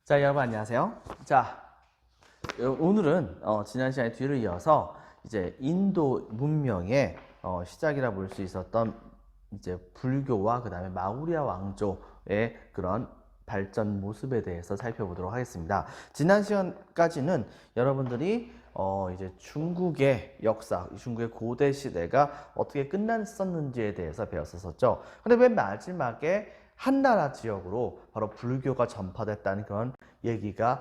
자, 여러분 안녕하세요. 자, 오늘은 지난 시간에 뒤를 이어서 이제 인도 문명의 시작이라 볼 수 있었던 이제 불교와 그 다음에 마우리아 왕조의 그런 발전 모습에 대해서 살펴보도록 하겠습니다. 지난 시간까지는 여러분들이 이제 중국의 역사, 중국의 고대 시대가 어떻게 끝났었는지에 대해서 배웠었죠. 근데 맨 마지막에 한나라 지역으로 바로 불교가 전파됐다는 그런 얘기가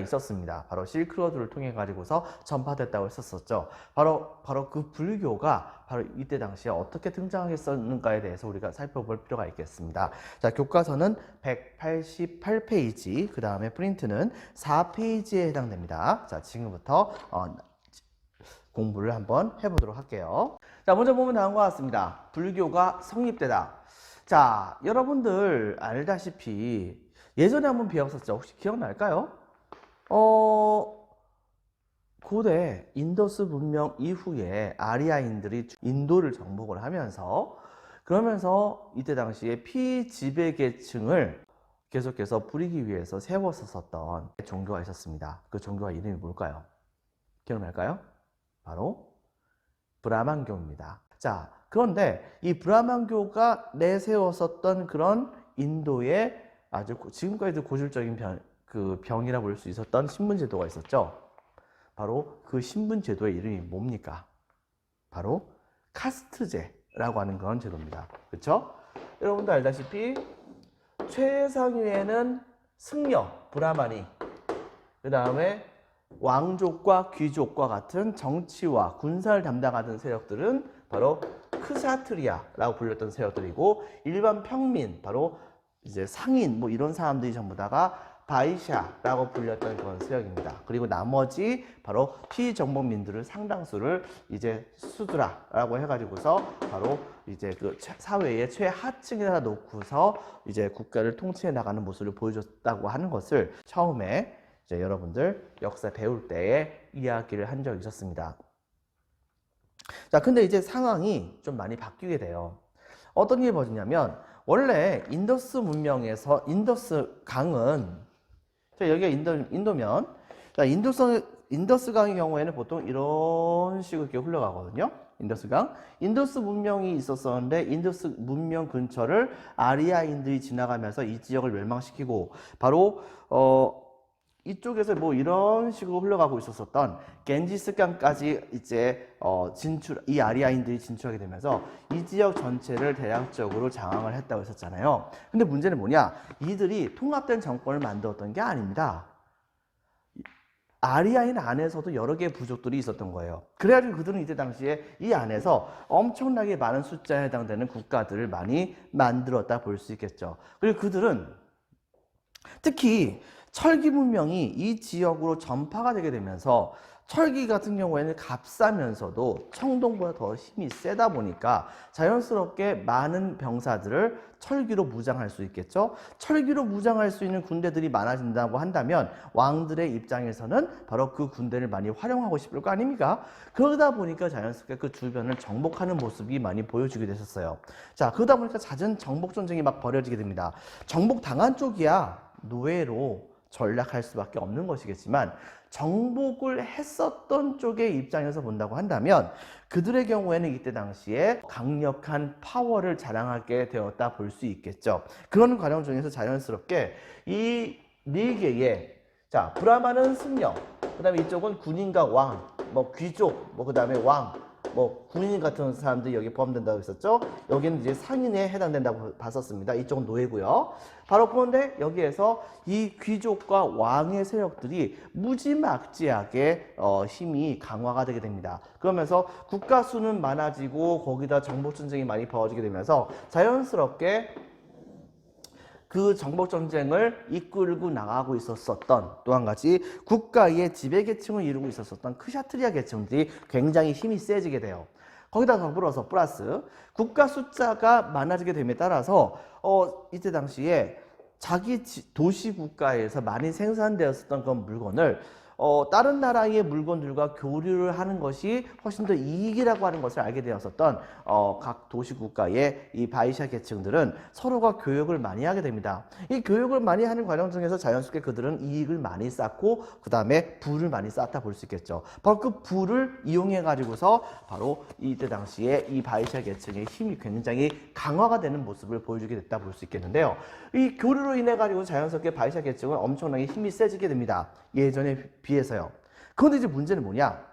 있었습니다. 바로 실크로드를 통해 가지고서 전파됐다고 했었었죠. 바로 그 불교가 바로 이때 당시에 어떻게 등장했었는가에 대해서 우리가 살펴볼 필요가 있겠습니다. 자, 교과서는 188페이지, 그 다음에 프린트는 4페이지에 해당됩니다. 자, 지금부터 공부를 한번 해보도록 할게요. 자, 먼저 보면 다음과 같습니다. 불교가 성립되다. 자, 여러분들 알다시피 예전에 한번 배웠었죠. 혹시 기억날까요? 고대 인더스 문명 이후에 아리아인들이 인도를 정복을 하면서 그러면서 이때 당시에 피지배 계층을 계속해서 부리기 위해서 세웠었던 종교가 있었습니다. 그 종교가 이름이 뭘까요? 기억날까요? 바로 브라만교입니다. 자, 그런데 이 브라만교가 내세웠었던 그런 인도의 아주 지금까지도 고질적인 병이라 볼 수 있었던 신분제도가 있었죠. 바로 그 신분제도의 이름이 뭡니까? 바로 카스트제라고 하는 그런 제도입니다. 그렇죠? 여러분도 알다시피 최상위에는 승려, 브라마니, 그 다음에 왕족과 귀족과 같은 정치와 군사를 담당하던 세력들은 바로 크사트리아라고 불렸던 세력들이고, 일반 평민, 바로 이제 상인 뭐 이런 사람들이 전부 다가 바이샤라고 불렸던 그런 세력입니다. 그리고 나머지 바로 피정복민들을 상당수를 이제 수드라라고 해가지고서 바로 이제 그 사회의 최하층에다 놓고서 이제 국가를 통치해 나가는 모습을 보여줬다고 하는 것을 처음에 이제 여러분들 역사 배울 때에 이야기를 한 적이 있었습니다. 자, 근데 이제 상황이 좀 많이 바뀌게 돼요. 어떤 일이 벌어지냐면, 원래 인더스 문명에서 인더스 강은, 자, 여기가 인도면, 자, 인더스 강의 경우에는 보통 이런 식으로 이렇게 흘러가거든요. 인더스 강. 인더스 문명이 있었었는데, 인더스 문명 근처를 아리아인들이 지나가면서 이 지역을 멸망시키고, 바로 이쪽에서 뭐 이런 식으로 흘러가고 있었었던 겐지스강까지 이제 이 아리아인들이 진출하게 되면서 이 지역 전체를 대략적으로 장악을 했다고 했었잖아요. 근데 문제는 뭐냐? 이들이 통합된 정권을 만들었던 게 아닙니다. 아리아인 안에서도 여러 개의 부족들이 있었던 거예요. 그래가지고 그들은 이때 당시에 이 안에서 엄청나게 많은 숫자에 해당되는 국가들을 많이 만들었다 볼 수 있겠죠. 그리고 그들은 특히 철기 문명이 이 지역으로 전파가 되게 되면서, 철기 같은 경우에는 값싸면서도 청동보다 더 힘이 세다 보니까 자연스럽게 많은 병사들을 철기로 무장할 수 있겠죠. 철기로 무장할 수 있는 군대들이 많아진다고 한다면 왕들의 입장에서는 바로 그 군대를 많이 활용하고 싶을 거 아닙니까? 그러다 보니까 자연스럽게 그 주변을 정복하는 모습이 많이 보여지게 됐었어요. 자, 그러다 보니까 잦은 정복 전쟁이 막 벌어지게 됩니다. 정복당한 쪽이야 노예로 전락할 수밖에 없는 것이겠지만, 정복을 했었던 쪽의 입장에서 본다고 한다면 그들의 경우에는 이때 당시에 강력한 파워를 자랑하게 되었다 볼 수 있겠죠. 그런 과정 중에서 자연스럽게 이 네 개의, 자, 브라마는 승려, 그 다음에 이쪽은 군인과 왕, 뭐 귀족, 뭐 그 다음에 왕, 뭐 군인 같은 사람들이 여기 포함된다고 했었죠. 여기는 이제 상인에 해당된다고 봤었습니다. 이쪽은 노예고요. 바로 그런데 여기에서 이 귀족과 왕의 세력들이 무지막지하게 힘이 강화가 되게 됩니다. 그러면서 국가 수는 많아지고 거기다 정복 전쟁이 많이 벌어지게 되면서 자연스럽게 그 정복 전쟁을 이끌고 나가고 있었던 또 한 가지 국가의 지배계층을 이루고 있었던 크샤트리아 계층들이 굉장히 힘이 세지게 돼요. 거기다 더불어서 플러스 국가 숫자가 많아지게 됨에 따라서 이때 당시에 자기 도시 국가에서 많이 생산되었었던 그런 물건을 다른 나라의 물건들과 교류를 하는 것이 훨씬 더 이익이라고 하는 것을 알게 되었었던 각 도시국가의 이 바이샤 계층들은 서로가 교역을 많이 하게 됩니다. 이 교역을 많이 하는 과정 중에서 자연스럽게 그들은 이익을 많이 쌓고 그 다음에 부를 많이 쌓다 볼 수 있겠죠. 바로 그 부를 이용해 가지고서 바로 이때 당시에 이 바이샤 계층의 힘이 굉장히 강화가 되는 모습을 보여주게 됐다 볼 수 있겠는데요. 이 교류로 인해 가지고 자연스럽게 바이샤 계층은 엄청나게 힘이 세지게 됩니다. 예전에 비해서요. 그런데 이제 문제는 뭐냐?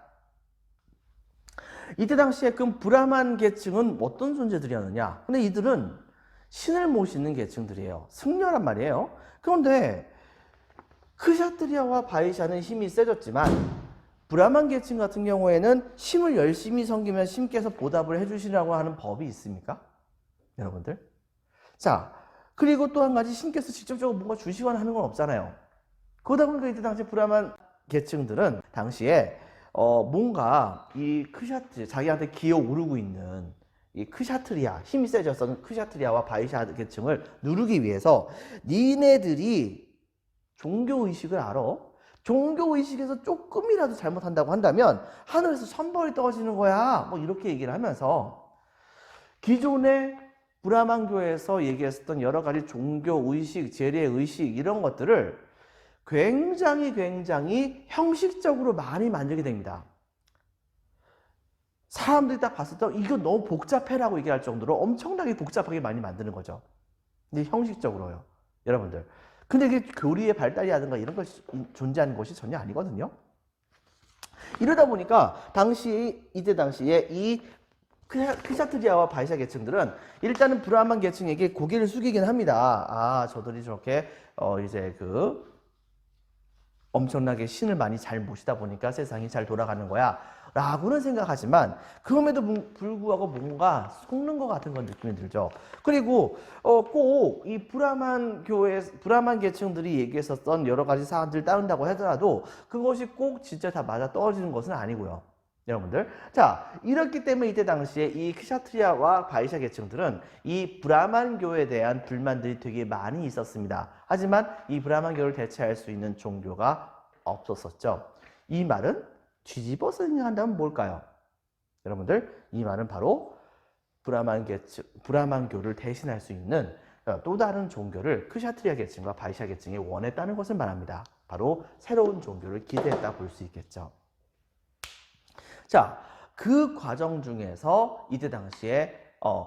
이때 당시에 그 브라만 계층은 어떤 존재들이었느냐? 근데 이들은 신을 모시는 계층들이에요. 승려란 말이에요. 그런데 크샤트리아와 바이샤는 힘이 세졌지만 브라만 계층 같은 경우에는 신을 열심히 섬기면 신께서 보답을 해주시라고 하는 법이 있습니까? 여러분들? 자, 그리고 또 한 가지 신께서 직접적으로 뭔가 주시거나 하는 건 없잖아요. 그러다 보니까 이때 당시 브라만 계층들은 당시에 뭔가 이 크샤트 자기한테 기어오르고 있는 이 크샤트리아 힘이 세졌던 크샤트리아와 바이샤 계층을 누르기 위해서 니네들이 종교의식을 알아? 종교의식에서 조금이라도 잘못한다고 한다면 하늘에서 천벌이 떨어지는 거야. 뭐 이렇게 얘기를 하면서 기존의 브라만 교회에서 얘기했었던 여러 가지 종교의식, 재래의식 이런 것들을 굉장히 형식적으로 많이 만들게 됩니다. 사람들이 딱 봤을 때 이거 너무 복잡해라고 얘기할 정도로 엄청나게 복잡하게 많이 만드는 거죠. 근데 형식적으로요. 여러분들. 근데 이게 교리의 발달이라든가 이런 것이 존재하는 것이 전혀 아니거든요. 이러다 보니까 이때 당시에 이 크샤트리아와 바이샤 계층들은 일단은 브라만 계층에게 고개를 숙이긴 합니다. 아, 저들이 저렇게 이제 엄청나게 신을 많이 잘 모시다 보니까 세상이 잘 돌아가는 거야 라고는 생각하지만 그럼에도 불구하고 뭔가 속는 것 같은 건 느낌이 들죠. 그리고 꼭 이 브라만 계층들이 얘기했었던 여러 가지 사안들을 따른다고 하더라도 그것이 꼭 진짜 다 맞아 떨어지는 것은 아니고요. 여러분들, 자, 이렇기 때문에 이때 당시에 이 크샤트리아와 바이샤 계층들은 이 브라만 교에 대한 불만들이 되게 많이 있었습니다. 하지만 이 브라만 교를 대체할 수 있는 종교가 없었었죠. 이 말은 뒤집어서 생각한다면 뭘까요? 여러분들, 이 말은 바로 브라만 교를 대신할 수 있는 또 다른 종교를 크샤트리아 계층과 바이샤 계층이 원했다는 것을 말합니다. 바로 새로운 종교를 기대했다 볼 수 있겠죠. 자, 그 과정 중에서 이때 당시에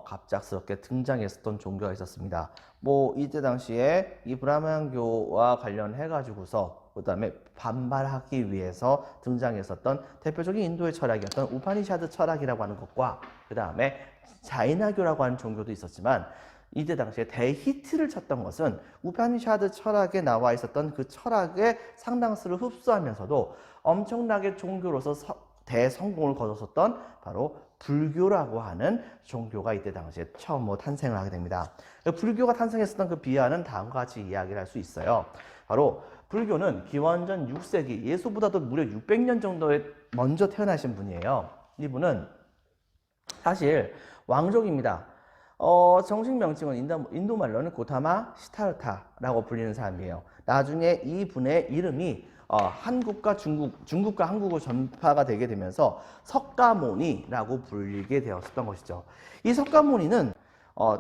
갑작스럽게 등장했었던 종교가 있었습니다. 뭐 이때 당시에 이 브라만교와 관련해 가지고서 그 다음에 반발하기 위해서 등장했었던 대표적인 인도의 철학이었던 우파니샤드 철학이라고 하는 것과 그 다음에 자이나교라고 하는 종교도 있었지만 이때 당시에 대히트를 쳤던 것은 우파니샤드 철학에 나와 있었던 그 철학의 상당수를 흡수하면서도 엄청나게 종교로서 대성공을 거뒀었던 바로 불교라고 하는 종교가 이때 당시에 처음으로 탄생을 하게 됩니다. 불교가 탄생했었던 그 비화는 다음과 같이 이야기를 할 수 있어요. 바로 불교는 기원전 6세기, 예수보다도 무려 600년 정도에 먼저 태어나신 분이에요. 이분은 사실 왕족입니다. 정식 명칭은 인도 말로는 고타마 시타르타라고 불리는 사람이에요. 나중에 이 분의 이름이 한국과 중국과 한국어 전파가 되게 되면서 석가모니라고 불리게 되었었던 것이죠. 이 석가모니는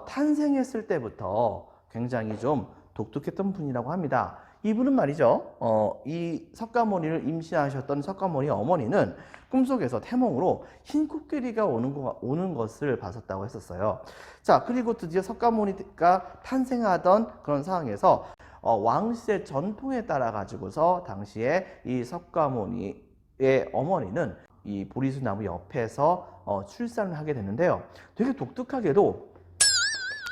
탄생했을 때부터 굉장히 좀 독특했던 분이라고 합니다. 이분은 말이죠. 이 석가모니를 임신하셨던 석가모니 어머니는 꿈속에서 태몽으로 흰 코끼리가 오는 것을 봤었다고 했었어요. 자, 그리고 드디어 석가모니가 탄생하던 그런 상황에서 왕실의 전통에 따라 가지고서 당시에 이 석가모니의 어머니는 이 보리수 나무 옆에서 출산을 하게 되는데요. 되게 독특하게도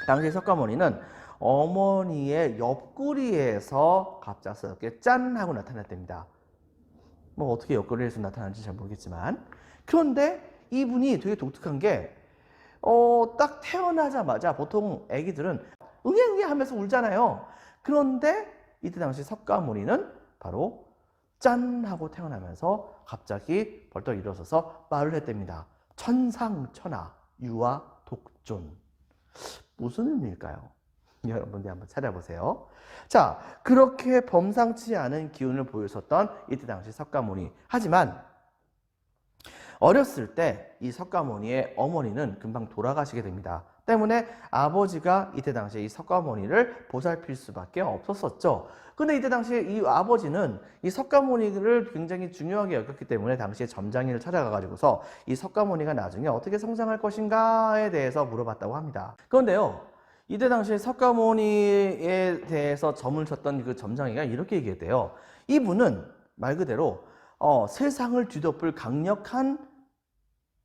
당시 석가모니는 어머니의 옆구리에서 갑작스럽게 짠 하고 나타났답니다. 뭐 어떻게 옆구리에서 나타나는지 잘 모르겠지만, 그런데 이분이 되게 독특한 게 딱 태어나자마자 보통 아기들은 응애응애 하면서 울잖아요. 그런데 이때 당시 석가모니는 바로 짠 하고 태어나면서 갑자기 벌떡 일어서서 말을 했답니다. 천상천하 유아 독존. 무슨 의미일까요? 여러분들 한번 찾아보세요. 자, 그렇게 범상치 않은 기운을 보였었던 이때 당시 석가모니. 하지만 어렸을 때 이 석가모니의 어머니는 금방 돌아가시게 됩니다. 때문에 아버지가 이때 당시에 이 석가모니를 보살필 수밖에 없었었죠. 근데 이때 당시에 이 아버지는 이 석가모니를 굉장히 중요하게 여겼기 때문에 당시에 점장이를 찾아가가지고서 이 석가모니가 나중에 어떻게 성장할 것인가에 대해서 물어봤다고 합니다. 그런데요, 이때 당시에 석가모니에 대해서 점을 쳤던 그 점장이가 이렇게 얘기했대요. 이분은 말 그대로 세상을 뒤덮을 강력한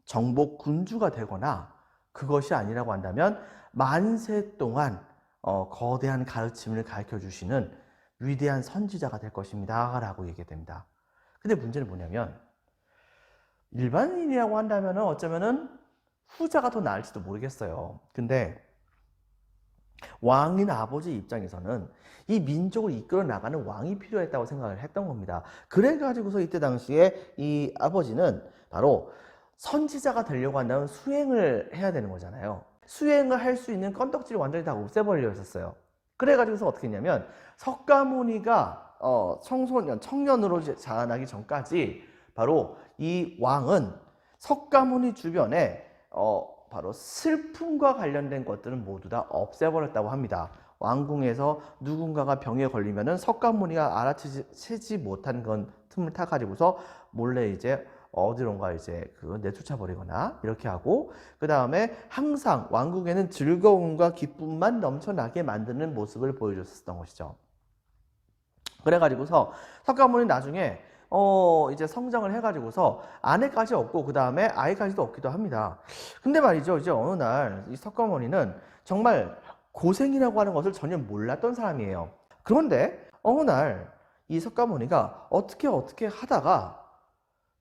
정복 군주가 되거나 그것이 아니라고 한다면 만세 동안 거대한 가르침을 가르쳐 주시는 위대한 선지자가 될 것입니다 라고 얘기됩니다. 근데 문제는 뭐냐면 일반인이라고 한다면 어쩌면은 후자가 더 나을지도 모르겠어요. 근데 왕인 아버지 입장에서는 이 민족을 이끌어 나가는 왕이 필요했다고 생각을 했던 겁니다. 그래가지고서 이때 당시에 이 아버지는 바로 선지자가 되려고 한다면 수행을 해야 되는 거잖아요. 수행을 할 수 있는 건덕지를 완전히 다 없애버리려고 했었어요. 그래가지고서 어떻게 했냐면 석가모니가 청년으로 자라나기 전까지 바로 이 왕은 석가모니 주변에 바로 슬픔과 관련된 것들은 모두 다 없애버렸다고 합니다. 왕궁에서 누군가가 병에 걸리면은 석가모니가 알아채지 못한 건 틈을 타가지고서 몰래 이제 어디론가 이제 내쫓아 버리거나 이렇게 하고, 그 다음에 항상 왕국에는 즐거움과 기쁨만 넘쳐나게 만드는 모습을 보여줬었던 것이죠. 그래가지고서 석가모니 나중에 이제 성장을 해가지고서 아내까지 얻고 그 다음에 아이까지도 얻기도 합니다. 근데 말이죠, 이제 어느 날 이 석가모니는 정말 고생이라고 하는 것을 전혀 몰랐던 사람이에요. 그런데 어느 날 이 석가모니가 어떻게 하다가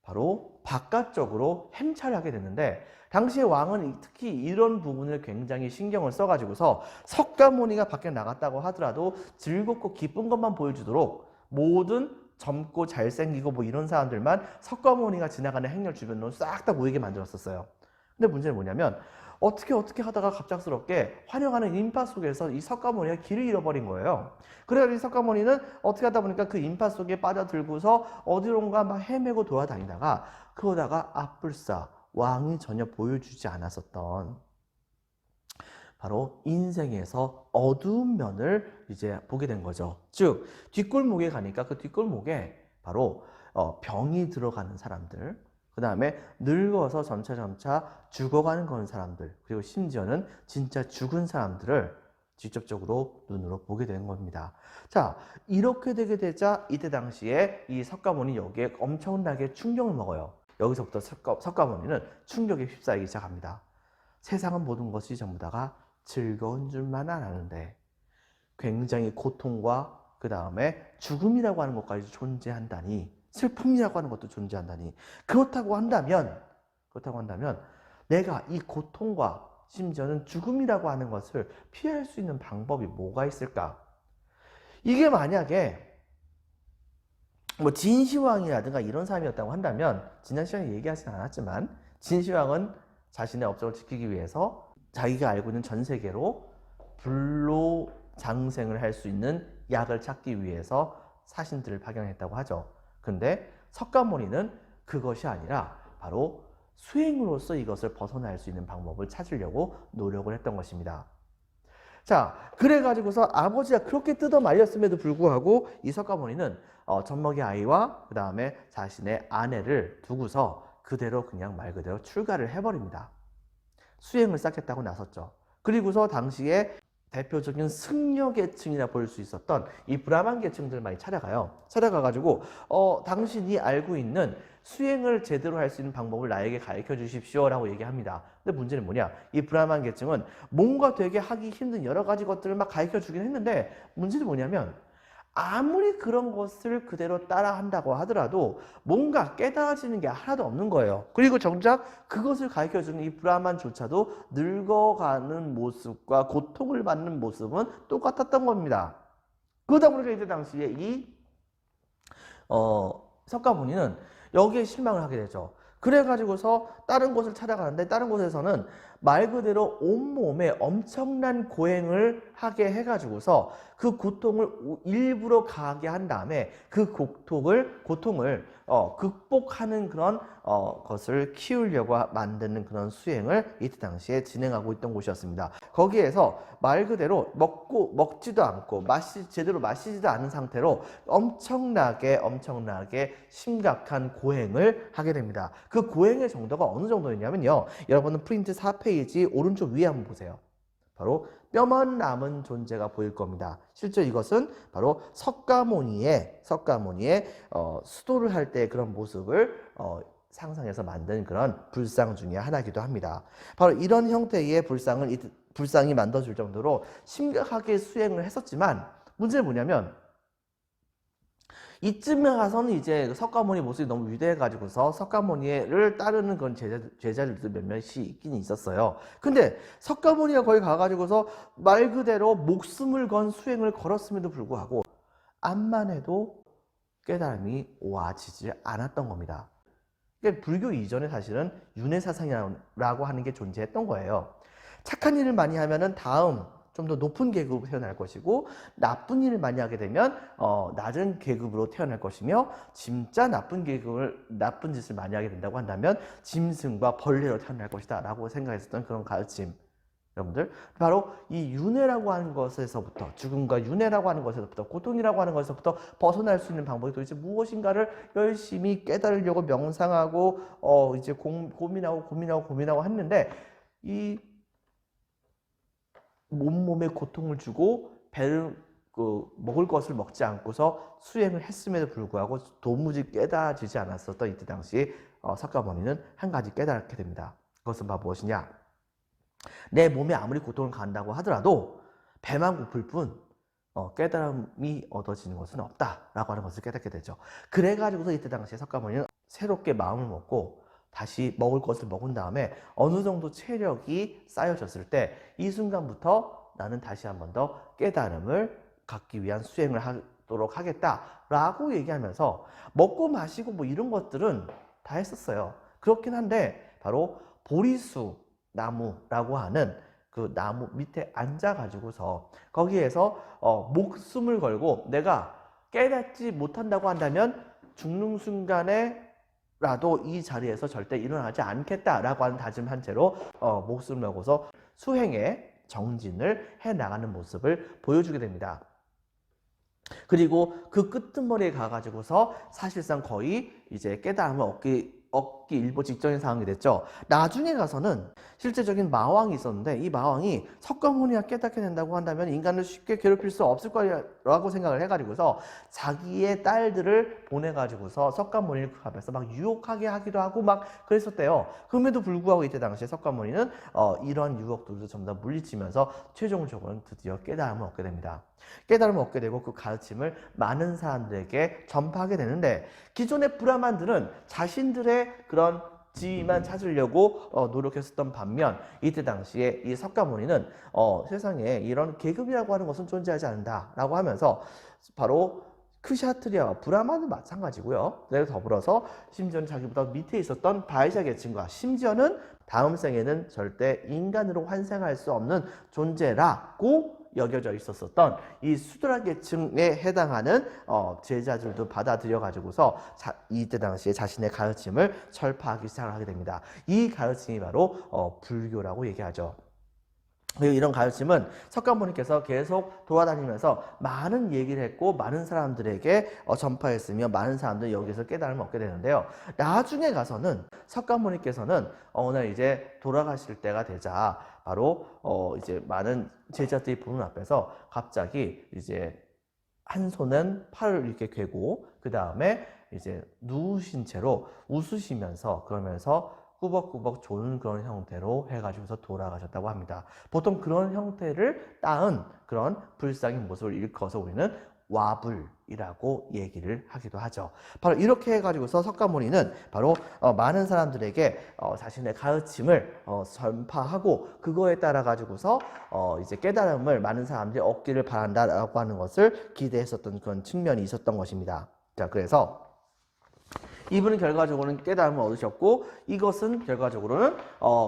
바로 바깥쪽으로 행차를 하게 됐는데, 당시의 왕은 특히 이런 부분을 굉장히 신경을 써가지고서 석가모니가 밖에 나갔다고 하더라도 즐겁고 기쁜 것만 보여주도록 모든 젊고 잘생기고 뭐 이런 사람들만 석가모니가 지나가는 행렬 주변으로 싹 다 모이게 만들었었어요. 근데 문제는 뭐냐면 어떻게 하다가 갑작스럽게 환영하는 인파 속에서 이 석가모니가 길을 잃어버린 거예요. 그래서 이 석가모니는 어떻게 하다 보니까 그 인파 속에 빠져들고서 어디론가 막 헤매고 돌아다니다가 그러다가 앞불사 왕이 전혀 보여주지 않았었던 바로 인생에서 어두운 면을 이제 보게 된 거죠. 즉 뒷골목에 가니까 그 뒷골목에 바로 병이 들어가는 사람들, 그 다음에 늙어서 점차 죽어가는 그런 사람들, 그리고 심지어는 진짜 죽은 사람들을 직접적으로 눈으로 보게 되는 겁니다. 자, 이렇게 되게 되자 이때 당시에 이 석가모니 여기에 엄청나게 충격을 먹어요. 여기서부터 석가모니는 충격에 휩싸이기 시작합니다. 세상은 모든 것이 전부 다가 즐거운 줄만 아는데 굉장히 고통과 그 다음에 죽음이라고 하는 것까지 존재한다니, 슬픔이라고 하는 것도 존재한다니, 그렇다고 한다면 내가 이 고통과 심지어는 죽음이라고 하는 것을 피할 수 있는 방법이 뭐가 있을까? 이게 만약에 뭐 진시황이라든가 이런 사람이었다고 한다면, 지난 시간에 얘기하진 않았지만 진시황은 자신의 업적을 지키기 위해서 자기가 알고 있는 전 세계로 불로 장생을 할 수 있는 약을 찾기 위해서 사신들을 파견했다고 하죠. 근데 석가모니는 그것이 아니라 바로 수행으로서 이것을 벗어날 수 있는 방법을 찾으려고 노력을 했던 것입니다. 자, 그래가지고서 아버지가 그렇게 뜯어 말렸음에도 불구하고 이 석가모니는 젖먹이 아이와 그 다음에 자신의 아내를 두고서 그대로 그냥 말 그대로 출가를 해버립니다. 수행을 쌓겠다고 나섰죠. 그리고서 당시에 대표적인 승려 계층이라 볼 수 있었던 이 브라만 계층들 많이 찾아가요. 찾아가가지고 당신이 알고 있는 수행을 제대로 할 수 있는 방법을 나에게 가르쳐 주십시오 라고 얘기합니다. 근데 문제는 뭐냐, 이 브라만 계층은 뭔가 되게 하기 힘든 여러 가지 것들을 막 가르쳐 주긴 했는데, 문제는 뭐냐면 아무리 그런 것을 그대로 따라 한다고 하더라도 뭔가 깨달아지는 게 하나도 없는 거예요. 그리고 정작 그것을 가르쳐주는 이 브라만조차도 늙어가는 모습과 고통을 받는 모습은 똑같았던 겁니다. 그러다 보니까 이때 당시에 이 석가모니는 여기에 실망을 하게 되죠. 그래가지고서 다른 곳을 찾아가는데 다른 곳에서는 말 그대로 온몸에 엄청난 고행을 하게 해가지고서 그 고통을 일부러 가하게 한 다음에 그 고통을 극복하는 그런 것을 키우려고 만드는 그런 수행을 이때 당시에 진행하고 있던 곳이었습니다. 거기에서 말 그대로 먹지도 않고 제대로 마시지도 않은 상태로 엄청나게 심각한 고행을 하게 됩니다. 그 고행의 정도가 어느 정도였냐면요. 여러분은 프린트 4페이지 오른쪽 위에 한번 보세요. 바로 뼈만 남은 존재가 보일 겁니다. 실제 이것은 바로 석가모니의 수도를 할 때 그런 모습을 상상해서 만든 그런 불상 중에 하나이기도 합니다. 바로 이런 형태의 불상이 만들어질 정도로 심각하게 수행을 했었지만 문제는 뭐냐면 이쯤에 가서는 이제 석가모니 모습이 너무 위대해가지고서 석가모니를 따르는 그런 제자들도 몇몇이 있긴 있었어요. 근데 석가모니가 거기 가가지고서 말 그대로 목숨을 건 수행을 걸었음에도 불구하고 암만 해도 깨달음이 와지지 않았던 겁니다. 그러니까 불교 이전에 사실은 윤회사상이라고 하는 게 존재했던 거예요. 착한 일을 많이 하면은 다음 좀 더 높은 계급으로 태어날 것이고 나쁜 일을 많이 하게 되면 낮은 계급으로 태어날 것이며 진짜 나쁜 짓을 많이 하게 된다고 한다면 짐승과 벌레로 태어날 것이다 라고 생각했었던 그런 가르침. 여러분들 바로 이 윤회라고 하는 것에서부터 죽음과 윤회라고 하는 것에서부터 고통이라고 하는 것에서부터 벗어날 수 있는 방법이 도대체 무엇인가를 열심히 깨달으려고 명상하고 이제 고민하고 했는데 이 몸에 고통을 주고 먹을 것을 먹지 않고서 수행을 했음에도 불구하고 도무지 깨달아지지 않았었던 이때 당시 석가모니는 한 가지 깨달게 됩니다. 그것은 바로 무엇이냐? 내 몸에 아무리 고통을 간다고 하더라도 배만 고플 뿐 깨달음이 얻어지는 것은 없다라고 하는 것을 깨닫게 되죠. 그래가지고서 이때 당시에 석가모니는 새롭게 마음을 먹고 다시 먹을 것을 먹은 다음에 어느 정도 체력이 쌓여졌을 때 이 순간부터 나는 다시 한 번 더 깨달음을 갖기 위한 수행을 하도록 하겠다라고 얘기하면서 먹고 마시고 뭐 이런 것들은 다 했었어요. 그렇긴 한데 바로 보리수 나무라고 하는 그 나무 밑에 앉아가지고서 거기에서 목숨을 걸고 내가 깨닫지 못한다고 한다면 죽는 순간에 라도 이 자리에서 절대 일어나지 않겠다라고 하는 다짐한 채로 목숨을 걸고서 수행에 정진을 해나가는 모습을 보여주게 됩니다. 그리고 그 끄트머리에 가가지고서 사실상 거의 이제 깨달음을 얻기 일보 직전인 상황이 됐죠. 나중에 가서는 실제적인 마왕이 있었는데 이 마왕이 석가모니가 깨닫게 된다고 한다면 인간을 쉽게 괴롭힐 수 없을 거라고 생각을 해가지고서 자기의 딸들을 보내가지고서 석가모니를 그 앞에서 막 유혹하게 하기도 하고 막 그랬었대요. 그럼에도 불구하고 이때 당시에 석가모니는 이런 유혹들도 전부 다 물리치면서 최종적으로는 드디어 깨달음을 얻게 됩니다. 깨달음을 얻게 되고 그 가르침을 많은 사람들에게 전파하게 되는데 기존의 브라만들은 자신들의 그런 지위만 찾으려고 노력했었던 반면 이때 당시에 이 석가모니는 세상에 이런 계급이라고 하는 것은 존재하지 않는다라고 하면서 바로 크샤트리아와 브라만은 마찬가지고요. 네, 더불어서 심지어는 자기보다 밑에 있었던 바이자 계층과 심지어는 다음 생에는 절대 인간으로 환생할 수 없는 존재라고 여겨져 있었던 이 수드라 계층에 해당하는 제자들도 받아들여 가지고서 이때 당시에 자신의 가르침을 철파하기 시작하게 됩니다. 이 가르침이 바로 불교라고 얘기하죠. 이런 가르침은 석가모니께서 계속 돌아다니면서 많은 얘기를 했고 많은 사람들에게 전파했으며 많은 사람들이 여기서 깨달음을 얻게 되는데요. 나중에 가서는 석가모니께서는 어느 날 이제 돌아가실 때가 되자 바로 이제 많은 제자들이 보는 앞에서 갑자기 이제 한 손은 팔을 이렇게 괴고 그 다음에 이제 누우신 채로 웃으시면서 그러면서 꾸벅꾸벅 조는 그런 형태로 해가지고서 돌아가셨다고 합니다. 보통 그런 형태를 따은 그런 불상인 모습을 일컬어서 우리는 와불이라고 얘기를 하기도 하죠. 바로 이렇게 해가지고서 석가모니는 바로 많은 사람들에게 자신의 가르침을 전파하고 그거에 따라 가지고서 이제 깨달음을 많은 사람들이 얻기를 바란다라고 하는 것을 기대했었던 그런 측면이 있었던 것입니다. 자, 그래서 이분은 결과적으로는 깨달음을 얻으셨고 이것은 결과적으로는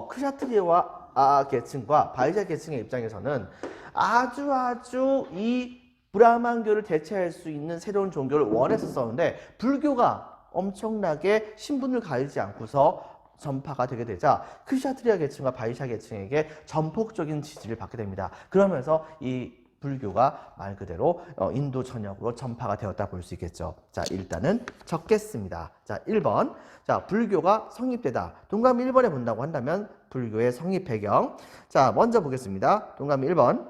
크샤트리아와 계층과 바이샤 계층의 입장에서는 아주 이 브라만교를 대체할 수 있는 새로운 종교를 원했었는데 불교가 엄청나게 신분을 가리지 않고서 전파가 되게 되자 크샤트리아 계층과 바이샤 계층에게 전폭적인 지지를 받게 됩니다. 그러면서 이 불교가 말 그대로 인도 전역으로 전파가 되었다 볼 수 있겠죠. 자, 일단은 적겠습니다. 자, 1번. 자, 불교가 성립되다. 동그라미 1번에 본다고 한다면 불교의 성립 배경. 자, 먼저 보겠습니다. 동그라미 1번.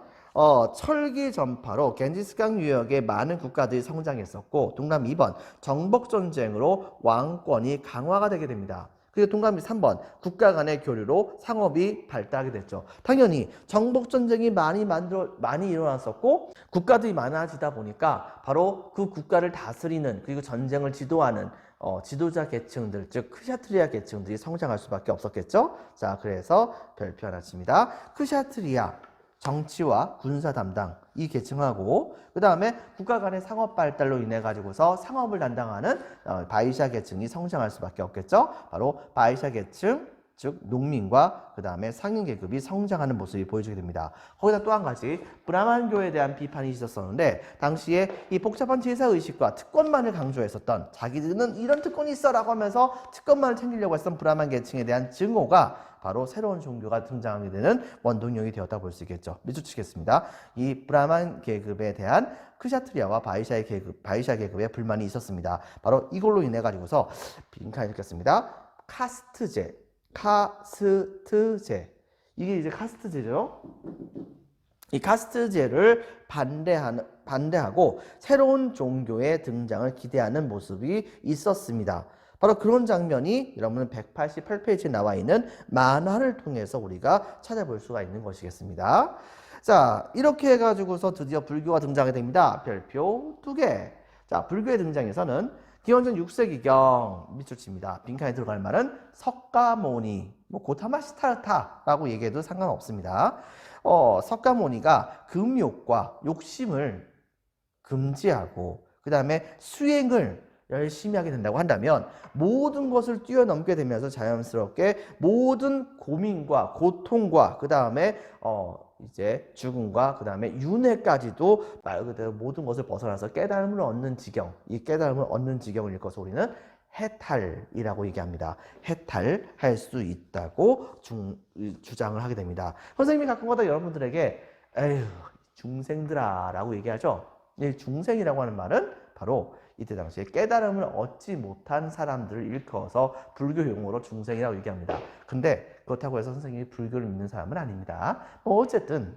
철기 전파로 겐지스강 유역의 많은 국가들이 성장했었고, 동그라미 2번. 정복 전쟁으로 왕권이 강화가 되게 됩니다. 그리고 동그라미 3번 국가 간의 교류로 상업이 발달하게 됐죠. 당연히 정복 전쟁이 많이 일어났었고 국가들이 많아지다 보니까 바로 그 국가를 다스리는 그리고 전쟁을 지도하는 지도자 계층들, 즉 크샤트리아 계층들이 성장할 수밖에 없었겠죠. 자, 그래서 별표 하나 칩니다. 크샤트리아 정치와 군사 담당 이 계층하고 그 다음에 국가 간의 상업 발달로 인해 가지고서 상업을 담당하는 바이샤 계층이 성장할 수밖에 없겠죠. 바로 바이샤 계층, 즉 농민과 그 다음에 상인 계급이 성장하는 모습이 보여지게 됩니다. 거기다 또 한 가지 브라만교에 대한 비판이 있었었는데 당시에 이 복잡한 제사의식과 특권만을 강조했었던 자기들은 이런 특권이 있어 라고 하면서 특권만을 챙기려고 했던 브라만 계층에 대한 증오가 바로 새로운 종교가 등장하게 되는 원동력이 되었다 볼 수 있겠죠. 밑줄 치겠습니다. 이 브라만 계급에 대한 크샤트리아와 바이샤 계급의 불만이 있었습니다. 바로 이걸로 인해 가지고서 빈칸에 읽겠습니다. 카스트제. 이게 이제 카스트제죠. 이 카스트제를 반대하고 새로운 종교의 등장을 기대하는 모습이 있었습니다. 바로 그런 장면이 여러분 188페이지에 나와 있는 만화를 통해서 우리가 찾아볼 수가 있는 것이겠습니다. 자, 이렇게 해가지고서 드디어 불교가 등장하게 됩니다. 별표 2개. 자, 불교의 등장에서는 기원전 6세기경 밑줄 칩니다. 빈칸에 들어갈 말은 석가모니, 고타마시타르타라고 얘기해도 상관없습니다. 석가모니가 금욕과 욕심을 금지하고 그 다음에 수행을 열심히 하게 된다고 한다면 모든 것을 뛰어넘게 되면서 자연스럽게 모든 고민과 고통과 그 다음에 이제 죽음과 그 다음에 윤회까지도 말 그대로 모든 것을 벗어나서 깨달음을 얻는 지경, 이 깨달음을 얻는 지경을 읽어서 우리는 해탈이라고 얘기합니다. 해탈할 수 있다고 주장을 하게 됩니다. 선생님이 가끔가다 여러분들에게 에휴 중생들아 라고 얘기하죠. 이 중생이라고 하는 말은 바로 이때 당시에 깨달음을 얻지 못한 사람들을 일컬어서 불교 용어로 중생이라고 얘기합니다. 근데 그렇다고 해서 선생님이 불교를 믿는 사람은 아닙니다. 어쨌든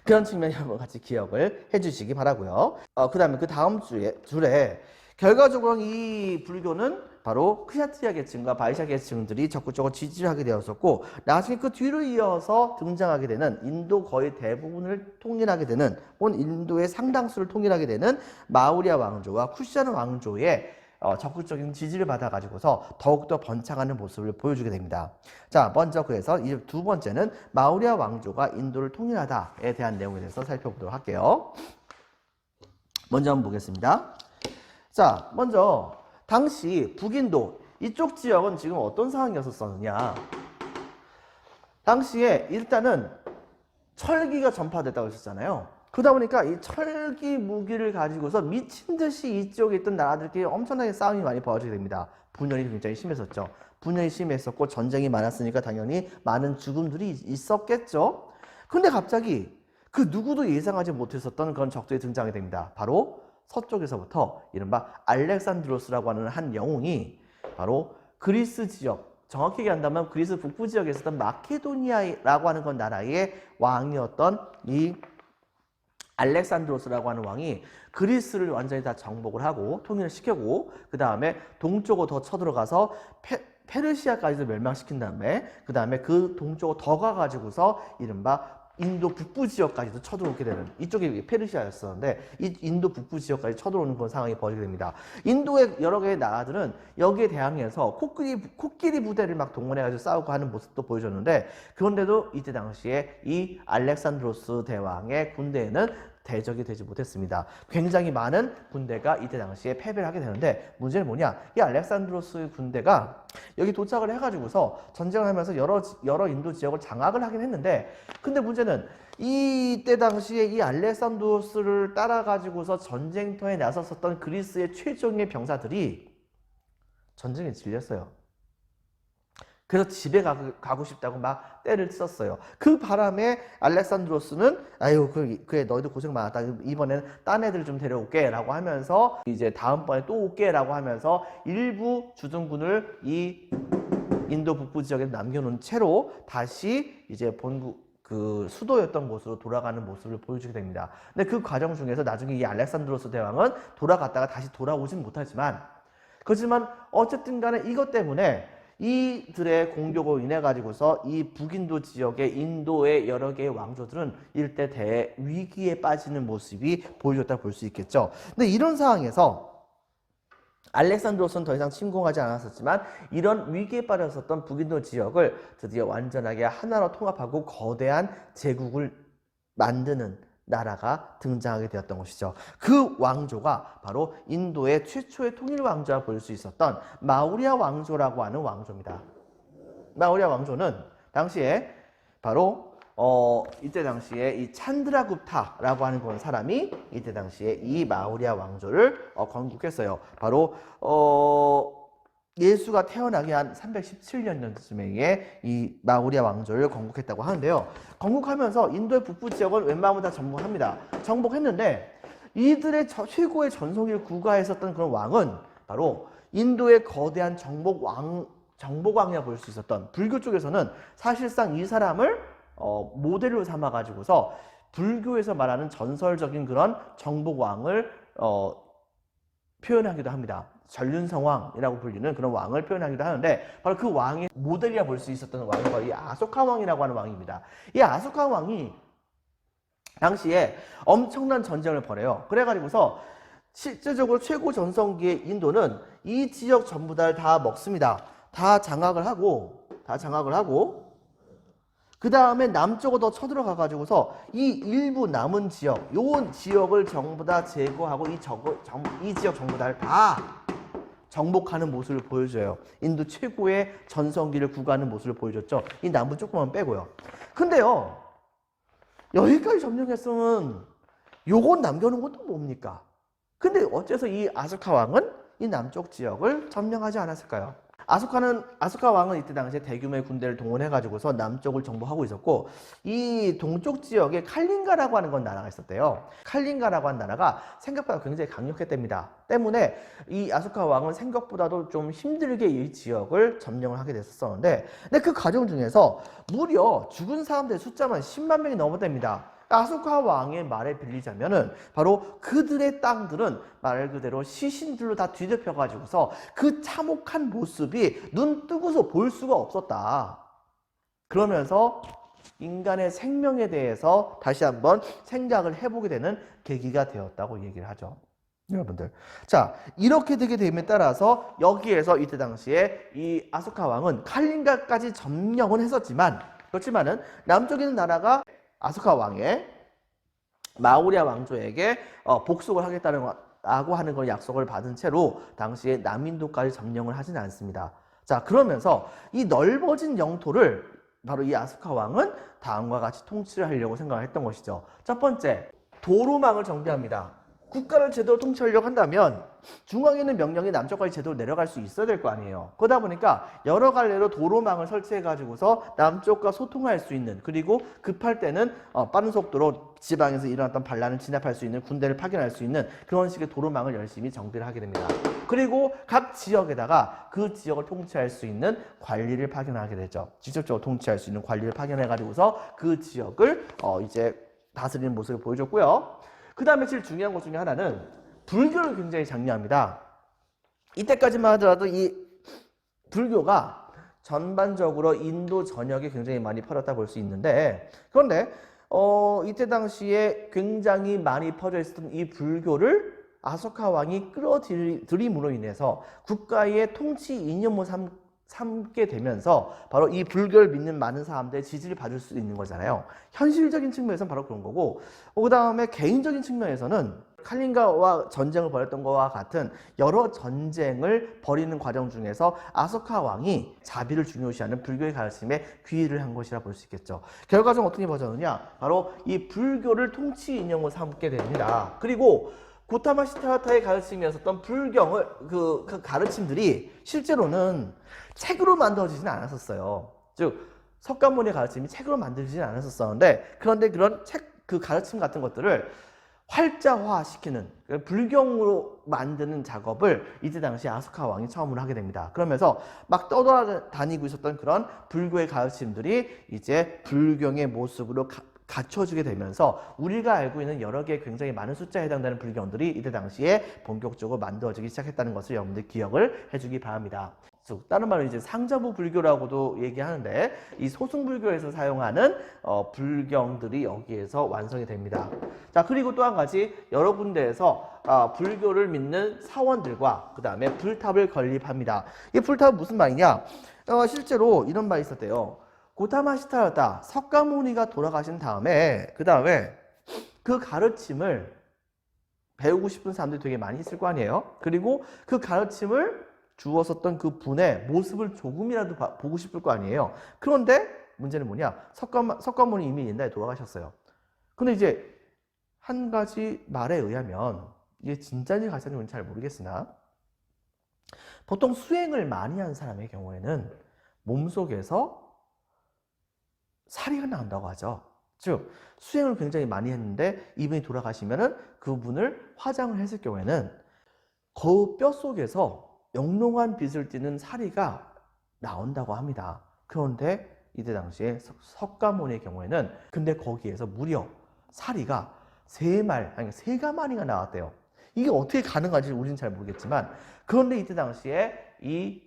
그런 측면에 한번 같이 기억을 해주시기 바라고요. 그 다음에 그 다음 줄에 결과적으로 이 불교는 바로 크샤트리아 계층과 바이샤 계층들이 적극적으로 지지를 하게 되었었고 나중에 그 뒤를 이어서 등장하게 되는 인도 거의 대부분을 통일하게 되는 혹은 인도의 상당수를 통일하게 되는 마우리아 왕조와 쿠샤르 왕조의 적극적인 지지를 받아가지고서 더욱더 번창하는 모습을 보여주게 됩니다. 자, 먼저 그래서 이제 두 번째는 마우리아 왕조가 인도를 통일하다에 대한 내용에 대해서 살펴보도록 할게요. 먼저 한번 보겠습니다. 자, 먼저 당시 북인도 이쪽 지역은 지금 어떤 상황이었었느냐. 당시에 일단은 철기가 전파됐다고 했었잖아요. 그러다 보니까 이 철기 무기를 가지고서 미친 듯이 이쪽에 있던 나라들끼리 엄청나게 싸움이 많이 벌어지게 됩니다. 분열이 굉장히 심했었죠. 분열이 심했었고 전쟁이 많았으니까 당연히 많은 죽음들이 있었겠죠. 근데 갑자기 그 누구도 예상하지 못했었던 그런 적들이 등장하게 됩니다. 바로 서쪽에서부터 이른바 알렉산드로스라고 하는 한 영웅이 바로 그리스 지역, 정확히 얘기한다면 그리스 북부 지역에 있었던 마케도니아라고 하는 그 나라의 왕이었던 이 알렉산드로스라고 하는 왕이 그리스를 완전히 다 정복을 하고 통일을 시키고 그 다음에 동쪽으로 더 쳐들어가서 페르시아까지도 멸망시킨 다음에 그 다음에 그 동쪽으로 더 가가지고서 이른바 인도 북부 지역까지도 쳐들어오게 되는, 이쪽이 페르시아였었는데 이 인도 북부 지역까지 쳐들어오는 그런 상황이 벌어지게 됩니다. 인도의 여러 개의 나라들은 여기에 대항해서 코끼리 부대를 막 동원해가지고 싸우고 하는 모습도 보여줬는데 그런데도 이때 당시에 이 알렉산드로스 대왕의 군대에는 대적이 되지 못했습니다. 굉장히 많은 군대가 이때 당시에 패배를 하게 되는데 문제는 뭐냐? 이 알렉산드로스의 군대가 여기 도착을 해가지고서 전쟁을 하면서 여러 인도 지역을 장악을 하긴 했는데 근데 문제는 이때 당시에 이 알렉산드로스를 따라가지고서 전쟁터에 나섰었던 그리스의 최종의 병사들이 전쟁에 질렸어요. 그래서 집에 가고 싶다고 막 떼를 썼어요. 그 바람에 알렉산드로스는 아유 그래 너희들 고생 많았다. 이번에는 딴 애들 좀 데려올게 라고 하면서 이제 다음번에 또 올게 라고 하면서 일부 주둔군을 이 인도 북부 지역에 남겨놓은 채로 다시 이제 그 수도였던 곳으로 돌아가는 모습을 보여주게 됩니다. 근데 그 과정 중에서 나중에 이 알렉산드로스 대왕은 돌아갔다가 다시 돌아오진 못하지만 그렇지만 어쨌든 간에 이것 때문에 이들의 공격으로 인해 가지고서 이 북인도 지역의 인도의 여러 개의 왕조들은 일대 대위기에 빠지는 모습이 보여줬다 볼 수 있겠죠. 근데 이런 상황에서 알렉산드로스는 더 이상 침공하지 않았었지만 이런 위기에 빠졌었던 북인도 지역을 드디어 완전하게 하나로 통합하고 거대한 제국을 만드는 나라가 등장하게 되었던 것이죠. 그 왕조가 바로 인도의 최초의 통일 왕조라 볼 수 있었던 마우리아 왕조라고 하는 왕조입니다. 마우리아 왕조는 당시에 바로 이때 당시에 이 찬드라굽타라고 하는 그런 사람이 이때 당시에 이 마우리아 왕조를 건국했어요. 바로 예수가 태어나기 한 317년쯤에 이 마우리아 왕조를 건국했다고 하는데요. 건국하면서 인도의 북부 지역은 웬만하면 다 정복합니다. 정복했는데 이들의 최고의 전성기를 구가했었던 그런 왕은 바로 인도의 거대한 정복왕이라 볼 수 있었던 불교 쪽에서는 사실상 이 사람을 모델로 삼아 가지고서 불교에서 말하는 전설적인 그런 정복왕을 표현하기도 합니다. 전륜성왕이라고 불리는 그런 왕을 표현하기도 하는데 바로 그 왕의 모델이라 볼 수 있었던 왕이 바로 이 아소카 왕이라고 하는 왕입니다. 이 아소카 왕이 당시에 엄청난 전쟁을 벌여요. 그래가지고서 실제적으로 최고 전성기의 인도는 이 지역 전부 다 먹습니다. 다 장악을 하고 그 다음에 남쪽으로 더 쳐들어가 가지고서 이 일부 남은 지역, 요 지역을 전부 다 제거하고 이 지역 전부 다 정복하는 모습을 보여줘요. 인도 최고의 전성기를 구가하는 모습을 보여줬죠. 이 남부 조금만 빼고요. 근데요, 여기까지 점령했으면 요건 남겨놓은 것도 뭡니까? 근데 어째서 이 아소카 왕은 이 남쪽 지역을 점령하지 않았을까요? 아소카 왕은 이때 당시에 대규모의 군대를 동원해가지고서 남쪽을 정복하고 있었고 이 동쪽 지역에 칼린가라고 하는 건 나라가 있었대요. 칼린가라고 하는 나라가 생각보다 굉장히 강력했답니다. 때문에 이 아소카 왕은 생각보다도 좀 힘들게 이 지역을 점령을 하게 됐었는데 근데 그 과정 중에서 무려 죽은 사람들의 숫자만 10만 명이 넘었답니다. 아소카 왕의 말에 빌리자면은 바로 그들의 땅들은 말 그대로 시신들로 다 뒤덮여 가지고서 그 참혹한 모습이 눈 뜨고서 볼 수가 없었다. 그러면서 인간의 생명에 대해서 다시 한번 생각을 해보게 되는 계기가 되었다고 얘기를 하죠. 여러분들. 자, 이렇게 되게 됨에 따라서 여기에서 이때 당시에 이 아소카 왕은 칼린가까지 점령은 했었지만 그렇지만은 남쪽에 있는 나라가 아소카 왕의 마우리아 왕조에게 복속을 하겠다고 하는 걸 약속을 받은 채로 당시에 남인도까지 점령을 하지는 않습니다. 자, 그러면서 이 넓어진 영토를 바로 이 아소카 왕은 다음과 같이 통치를 하려고 생각을 했던 것이죠. 첫 번째, 도로망을 정비합니다. 국가를 제대로 통치하려고 한다면 중앙에 있는 명령이 남쪽까지 제대로 내려갈 수 있어야 될 거 아니에요. 그러다 보니까 여러 갈래로 도로망을 설치해 가지고서 남쪽과 소통할 수 있는 그리고 급할 때는 빠른 속도로 지방에서 일어났던 반란을 진압할 수 있는 군대를 파견할 수 있는 그런 식의 도로망을 열심히 정비를 하게 됩니다. 그리고 각 지역에다가 그 지역을 통치할 수 있는 관리를 파견하게 되죠. 직접적으로 통치할 수 있는 관리를 파견해 가지고서 그 지역을 이제 다스리는 모습을 보여줬고요. 그 다음에 제일 중요한 것 중에 하나는 불교를 굉장히 장려합니다. 이때까지만 하더라도 이 불교가 전반적으로 인도 전역에 굉장히 많이 퍼졌다 볼 수 있는데 그런데 이때 당시에 굉장히 많이 퍼져 있었던 이 불교를 아소카 왕이 끌어들임으로 인해서 국가의 통치 이념으로 삼게 되면서 바로 이 불교를 믿는 많은 사람들의 지지를 받을 수 있는 거잖아요. 현실적인 측면에서는 바로 그런 거고, 그 다음에 개인적인 측면에서는 칼린가와 전쟁을 벌였던 것과 같은 여러 전쟁을 벌이는 과정 중에서 아소카 왕이 자비를 중요시하는 불교의 가르침에 귀의를 한 것이라 볼 수 있겠죠. 결과적으로 어떻게 벌어졌느냐? 바로 이 불교를 통치 인형으로 삼게 됩니다. 그리고 고타마 시타르타의 가르침이었었던 불경을 그 가르침들이 실제로는 책으로 만들어지진 않았었어요. 즉 석가모니의 가르침이 책으로 만들어지진 않았었는데, 그런데 그런 책 그 가르침 같은 것들을 활자화시키는 불경으로 만드는 작업을 이때 당시 아소카 왕이 처음으로 하게 됩니다. 그러면서 막 떠돌아다니고 있었던 그런 불교의 가르침들이 이제 불경의 모습으로 갖춰지게 되면서 우리가 알고 있는 여러 개의 굉장히 많은 숫자에 해당되는 불경들이 이때 당시에 본격적으로 만들어지기 시작했다는 것을 여러분들 기억을 해주기 바랍니다. 즉 다른 말로 이제 상자부 불교라고도 얘기하는데, 이 소승불교에서 사용하는 불경들이 여기에서 완성이 됩니다. 자, 그리고 또 한 가지, 여러 군데에서 불교를 믿는 사원들과 그 다음에 불탑을 건립합니다. 이 불탑은 무슨 말이냐? 실제로 이런 말이 있었대요. 고타마 시타르타 석가모니가 돌아가신 다음에 그 가르침을 배우고 싶은 사람들이 되게 많이 있을 거 아니에요. 그리고 그 가르침을 주었었던 그 분의 모습을 조금이라도 보고 싶을 거 아니에요. 그런데 문제는 뭐냐? 석가모니 이미 옛날에 돌아가셨어요. 근데 이제 한 가지 말에 의하면, 이게 진짜인지 가짜인지 잘 모르겠으나, 보통 수행을 많이 한 사람의 경우에는 몸속에서 사리가 나온다고 하죠. 즉 수행을 굉장히 많이 했는데 이분이 돌아가시면은 그분을 화장을 했을 경우에는 그 뼈 속에서 영롱한 빛을 띠는 사리가 나온다고 합니다. 그런데 이때 당시에 석가모니의 경우에는 근데 거기에서 무려 사리가 세 가마니가 나왔대요. 이게 어떻게 가능한지 우리는 잘 모르겠지만, 그런데 이때 당시에 이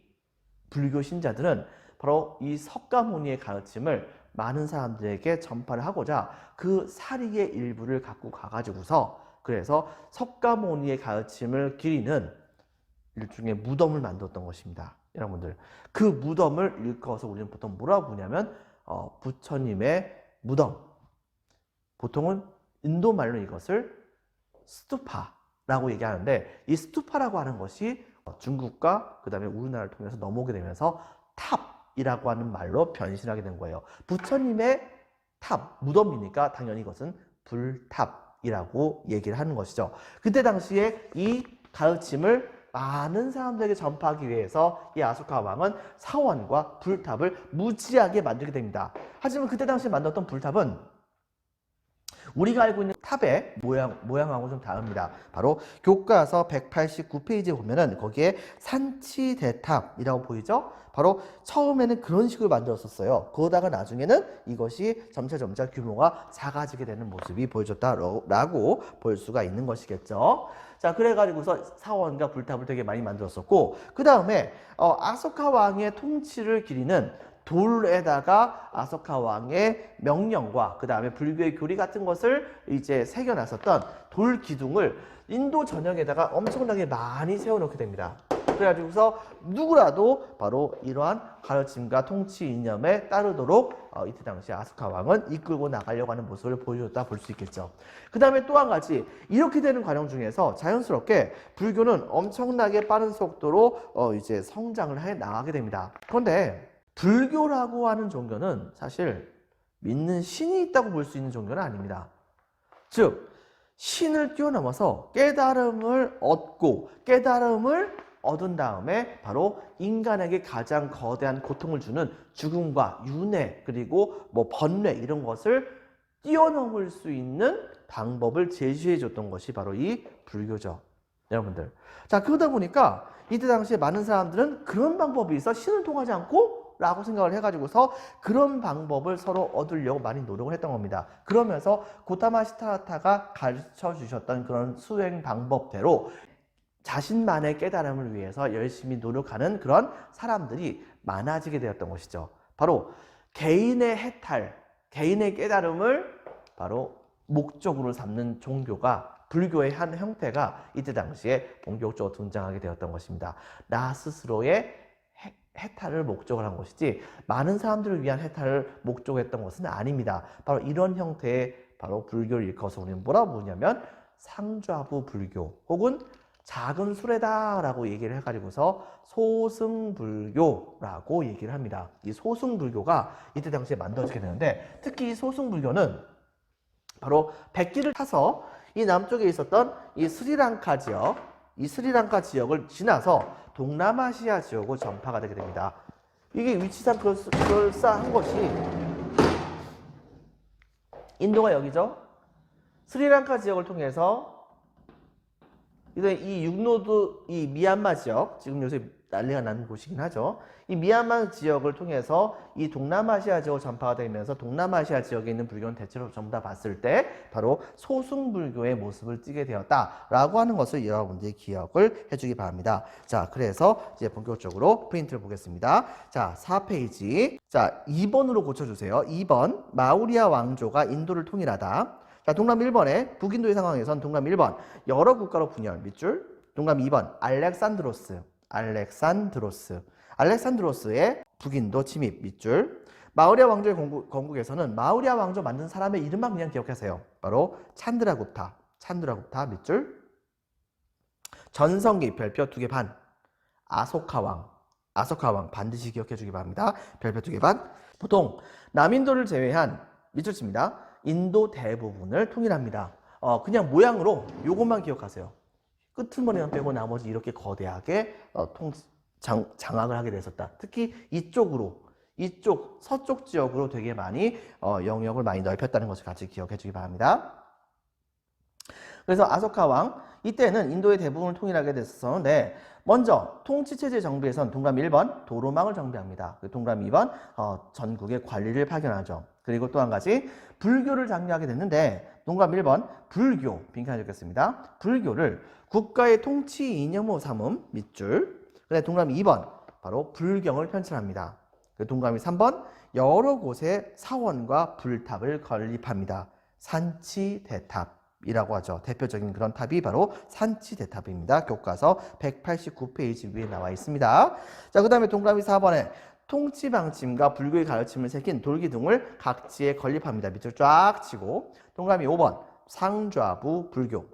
불교 신자들은 바로 이 석가모니의 가르침을 많은 사람들에게 전파를 하고자 그 사리의 일부를 갖고 가가지고서, 그래서 석가모니의 가르침을 기리는 일종의 무덤을 만들었던 것입니다. 여러분들, 그 무덤을 일컬어서 우리는 보통 뭐라고 부르냐면 부처님의 무덤, 보통은 인도 말로 이것을 스투파라고 얘기하는데, 이 스투파라고 하는 것이 중국과 그 다음에 우리나라를 통해서 넘어오게 되면서 탑이라고 하는 말로 변신하게 된 거예요. 부처님의 탑, 무덤이니까 당연히 이것은 불탑이라고 얘기를 하는 것이죠. 그때 당시에 이 가르침을 많은 사람들에게 전파하기 위해서 이 아소카 왕은 사원과 불탑을 무지하게 만들게 됩니다. 하지만 그때 당시에 만들었던 불탑은 우리가 알고 있는 탑의 모양하고 좀 다릅니다. 바로 교과서 189페이지에 보면은 거기에 산치대탑이라고 보이죠? 바로 처음에는 그런 식으로 만들었었어요. 그러다가 나중에는 이것이 점차 규모가 작아지게 되는 모습이 보여졌다라고 볼 수가 있는 것이겠죠. 자, 그래가지고서 사원과 불탑을 되게 많이 만들었었고, 그 다음에 아소카 왕의 통치를 기리는 돌에다가 아소카 왕의 명령과 그 다음에 불교의 교리 같은 것을 이제 새겨놨었던 돌 기둥을 인도 전역에다가 엄청나게 많이 세워놓게 됩니다. 그래가지고서 누구라도 바로 이러한 가르침과 통치 이념에 따르도록 이때 당시 아소카 왕은 이끌고 나가려고 하는 모습을 보여줬다 볼 수 있겠죠. 그 다음에 또 한 가지, 이렇게 되는 과정 중에서 자연스럽게 불교는 엄청나게 빠른 속도로 이제 성장을 해 나가게 됩니다. 그런데 불교라고 하는 종교는 사실 믿는 신이 있다고 볼 수 있는 종교는 아닙니다. 즉 신을 뛰어넘어서 깨달음을 얻고 깨달음을 얻은 다음에 바로 인간에게 가장 거대한 고통을 주는 죽음과 윤회 그리고 뭐 번뇌 이런 것을 뛰어넘을 수 있는 방법을 제시해 줬던 것이 바로 이 불교죠. 여러분들. 자, 그러다 보니까 이때 당시에 많은 사람들은 그런 방법이 있어 신을 통하지 않고 라고 생각을 해가지고서 그런 방법을 서로 얻으려고 많이 노력을 했던 겁니다. 그러면서 고타마 시타르타가 가르쳐 주셨던 그런 수행 방법대로 자신만의 깨달음을 위해서 열심히 노력하는 그런 사람들이 많아지게 되었던 것이죠. 바로 개인의 해탈, 개인의 깨달음을 바로 목적으로 삼는 종교가 불교의 한 형태가 이때 당시에 본격적으로 등장하게 되었던 것입니다. 나 스스로의 해탈을 목적으로 한 것이지 많은 사람들을 위한 해탈을 목적으로 했던 것은 아닙니다. 바로 이런 형태의 바로 불교를 일컬어서 우리는 뭐라고 부르냐면 상좌부 불교 혹은 작은 수레다라고 얘기를 해가지고서 소승불교라고 얘기를 합니다. 이 소승불교가 이때 당시에 만들어지게 되는데 특히 이 소승불교는 바로 백기를 타서 이 남쪽에 있었던 이 스리랑카 지역을 지나서 동남아시아 지역으로 전파가 되게 됩니다. 이게 위치상 그럴싸한 것이 인도가 여기죠. 스리랑카 지역을 통해서 이 육로드, 이 미얀마 지역, 지금 요새 난리가 나는 곳이긴 하죠. 이 미얀마 지역을 통해서 이 동남아시아 지역으로 전파가 되면서 동남아시아 지역에 있는 불교는 대체로 전부 다 봤을 때 바로 소승불교의 모습을 띠게 되었다라고 하는 것을 여러분들이 기억을 해주기 바랍니다. 자, 그래서 이제 본격적으로 프린트를 보겠습니다. 자, 4페이지. 자, 2번으로 고쳐주세요. 2번. 마우리아 왕조가 인도를 통일하다. 자, 동그라미 1번에 북인도의 상황에선 동그라미 1번 여러 국가로 분열 밑줄, 동그라미 2번 알렉산드로스의 북인도 침입 밑줄, 마우리아 왕조의 건국에서는 마우리아 왕조 만든 사람의 이름만 그냥 기억하세요. 바로 찬드라굽타 밑줄, 전성기 별표 2개 반, 아소카왕 반드시 기억해 주기 바랍니다. 별표 2개 반. 보통 남인도를 제외한 밑줄 칩니다. 인도 대부분을 통일합니다. 그냥 모양으로 요것만 기억하세요. 끄트머리만 빼고 나머지 이렇게 거대하게 장악을 하게 됐었다. 특히 이쪽 서쪽 지역으로 되게 많이 영역을 많이 넓혔다는 것을 같이 기억해 주기 바랍니다. 그래서 아소카 왕 이때는 인도의 대부분을 통일하게 됐었는데 먼저 통치체제 정비에선 동그라미 1번 도로망을 정비합니다. 동그라미 2번 전국의 관리를 파견하죠. 그리고 또 한 가지 불교를 장려하게 됐는데 동그라미 1번 불교 빈칸 적겠습니다. 불교를 국가의 통치 이념으로 삼음 밑줄. 그다음에 동그라미 2번 바로 불경을 편찬합니다. 동그라미 3번 여러 곳에 사원과 불탑을 건립합니다. 산치대탑이라고 하죠. 대표적인 그런 탑이 바로 산치대탑입니다. 교과서 189페이지 위에 나와 있습니다. 자, 그 다음에 동그라미 4번에 통치 방침과 불교의 가르침을 새긴 돌기둥을 각지에 건립합니다. 밑으로 쫙 치고 동그라미 5번 상좌부 불교.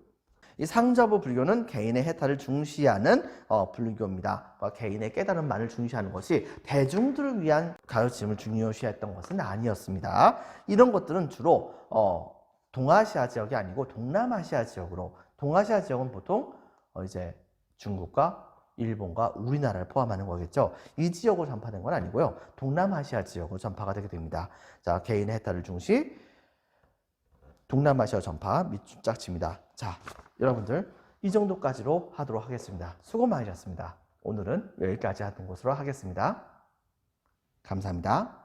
이 상좌부 불교는 개인의 해탈을 중시하는 불교입니다. 개인의 깨달음만을 중시하는 것이 대중들을 위한 가르침을 중요시했던 것은 아니었습니다. 이런 것들은 주로 동아시아 지역이 아니고 동남아시아 지역으로, 동아시아 지역은 보통 이제 중국과 일본과 우리나라를 포함하는 거겠죠. 이 지역으로 전파된 건 아니고요. 동남아시아 지역으로 전파가 되게 됩니다. 자, 개인의 해탈을 중시, 동남아시아 전파 밑줄 짝 칩니다. 자, 여러분들 이 정도까지로 하도록 하겠습니다. 수고 많으셨습니다. 오늘은 여기까지 하는 것으로 하겠습니다. 감사합니다.